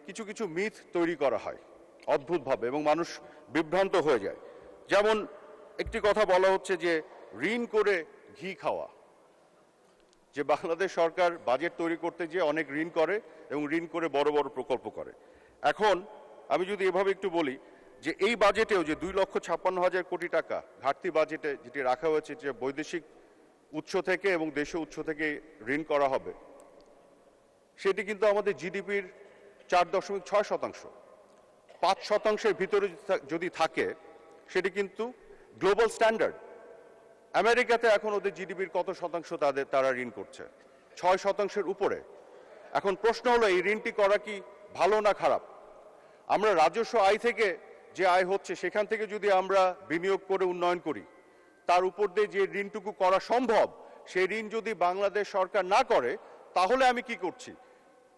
কিছু কিছু মিথ তৈরি করা হয় অদ্ভুতভাবে এবং মানুষ বিভ্রান্ত হয়ে যায়। যেমন একটি কথা বলা হচ্ছে যে ঋণ করে ঘি খাওয়া, যে বাংলাদেশ সরকার বাজেট তৈরি করতে গিয়ে অনেক ঋণ করে এবং ঋণ করে বড় বড় প্রকল্প করে। এখন আমি যদি এভাবে একটু বলি যে এই বাজেটেও যে 2,56,000 কোটি টাকা ঘাটতি বাজেটে যেটি রাখা হয়েছে, যে বৈদেশিক উৎস থেকে এবং দেশীয় উৎস থেকে ঋণ করা হবে, সেটি কিন্তু আমাদের জিডিপির 4.6%। 5%-এর ভিতরে যদি থাকে সেটি কিন্তু গ্লোবাল স্ট্যান্ডার্ড। আমেরিকাতে এখন ওদের জিডিপির কত শতাংশ তারা ঋণ করছে? 6%-এর উপরে। এখন প্রশ্ন হলো এই ঋণটি করা কি ভালো না খারাপ? আমরা রাজস্ব আয় থেকে যে আয় হচ্ছে সেখান থেকে যদি আমরা বিনিয়োগ করে উন্নয়ন করি, তার উপর দিয়ে যে ঋণটুকু করা সম্ভব সেই ঋণ যদি বাংলাদেশ সরকার না করে, তাহলে আমি কি করছি?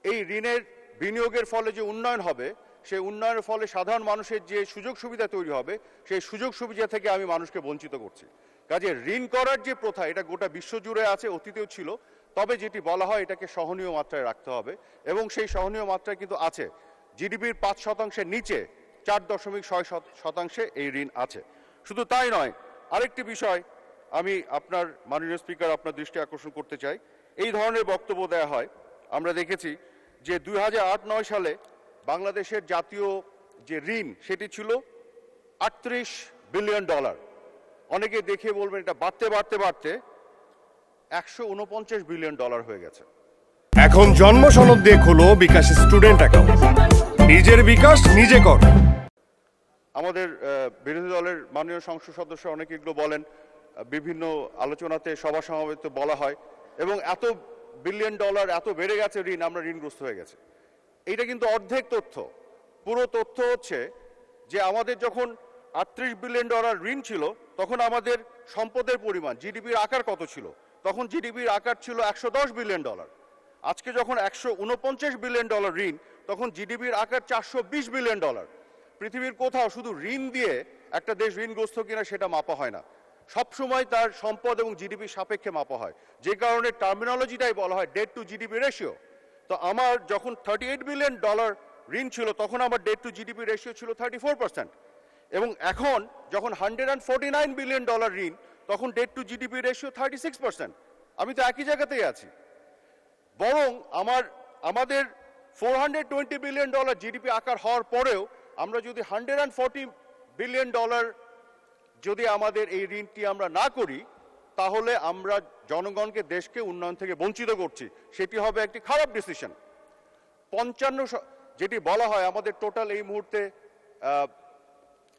এই ঋণের বিনিয়োগের ফলে যে উন্নয়ন হবে, সেই উন্নয়নের ফলে সাধারণ মানুষের যে সুযোগ সুবিধা তৈরি হবে, সেই সুযোগ সুবিধা থেকে আমি মানুষকে বঞ্চিত করছি। কাজে ঋণ করার যে প্রথা, এটা গোটা বিশ্বজুড়ে আছে, অতীতেও ছিল। তবে যেটি বলা হয় এটাকে সহনীয় মাত্রায় রাখতে হবে, এবং সেই সহনীয় মাত্রায় কিন্তু আছে। জিডিপির 5%-এর নিচে 4.6% এই ঋণ আছে। শুধু তাই নয়, আরেকটি বিষয় আমি আপনার মাননীয় স্পিকার আপনার দৃষ্টি আকর্ষণ করতে চাই। এই ধরনের বক্তব্য দেওয়া হয়, আমরা দেখেছি যে 2008-9 সালে বাংলাদেশের জাতীয় যে ঋণ সেটি ছিল $38 বিলিয়ন। অনেকে দেখে বলবেন এটা বাড়তে বাড়তে বাড়তে $149 বিলিয়ন হয়ে গেছে। এখন জন্ম সনদ দিয়ে খোলো বিকাশ স্টুডেন্ট অ্যাকাউন্ট, নিজের বিকাশ নিজে কর। আমাদের বিরোধী দলের মাননীয় সংসদ সদস্য অনেকে এগুলো বলেন, বিভিন্ন আলোচনাতে সভা সমাবেশে বলা হয়, এবং $1 বিলিয়ন এত বেড়ে গেছে ঋণ, আমরা ঋণগ্রস্ত হয়ে গেছে। এইটা কিন্তু অর্ধেক তথ্য। পুরো তথ্য হচ্ছে যে আমাদের যখন $38 বিলিয়ন ঋণ ছিল, তখন আমাদের সম্পদের পরিমাণ, জিডিপির আকার কত ছিল? তখন জিডিপির আকার ছিল $110 বিলিয়ন। আজকে যখন $149 বিলিয়ন ঋণ, তখন জিডিপির আকার $420 বিলিয়ন। পৃথিবীর কোথাও শুধু ঋণ দিয়ে একটা দেশ ঋণগ্রস্ত কিনা সেটা মাপা হয় না, সবসময় তার সম্পদ এবং জিডিপির সাপেক্ষে মাপা হয়, যে কারণে টার্মিনোলজিটাই বলা হয় ডেট টু জিডিপি রেশিও। তো আমার যখন $38 বিলিয়ন ঋণ ছিল, তখন আমার ডেট টু জিডিপি রেশিও ছিল 34%, এবং এখন যখন $149 বিলিয়ন ঋণ, তখন ডেট টু জিডিপি রেশিও 36%। আমি তো একই জায়গাতেই আছি। বরং আমাদের $420 বিলিয়ন জিডিপি আকার হওয়ার পরেও আমরা যদি $140 বিলিয়ন যদি আমাদের এই ঋণটি আমরা না করি, তাহলে আমরা জনগণকে, দেশকে উন্নয়ন থেকে বঞ্চিত করছি। সেটি হবে একটি খারাপ ডিসিশন। 55 যেটি বলা হয় আমাদের টোটাল এই মুহূর্তে,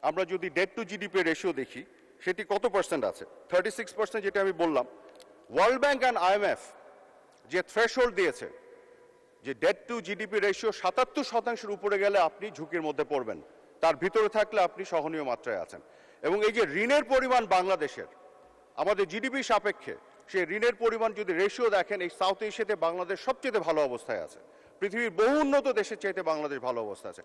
আমরা যদি ডেট টু জিডিপি রেশিও দেখি সেটি কত পার্সেন্ট আছে? 36%, যেটা আমি বললাম। ওয়ার্ল্ড ব্যাংক অ্যান্ড IMF যে থ্রেশহোল্ড দিয়েছে যে ডেট টু জিডিপি রেশিও 77%-এর উপরে গেলে আপনি ঝুঁকির মধ্যে পড়বেন, তার ভিতরে থাকলে আপনি সহনীয় মাত্রায় আছেন। এবং এই যে ঋণের পরিমাণ বাংলাদেশের আমাদের জিডিপি সাপেক্ষে, সেই ঋণের পরিমাণ যদি রেশিও দেখেন, এই সাউথ এশিয়াতে বাংলাদেশ সবচেয়ে ভালো অবস্থায় আছে। পৃথিবীর বহু উন্নত দেশের চাইতে বাংলাদেশ ভালো অবস্থা আছে।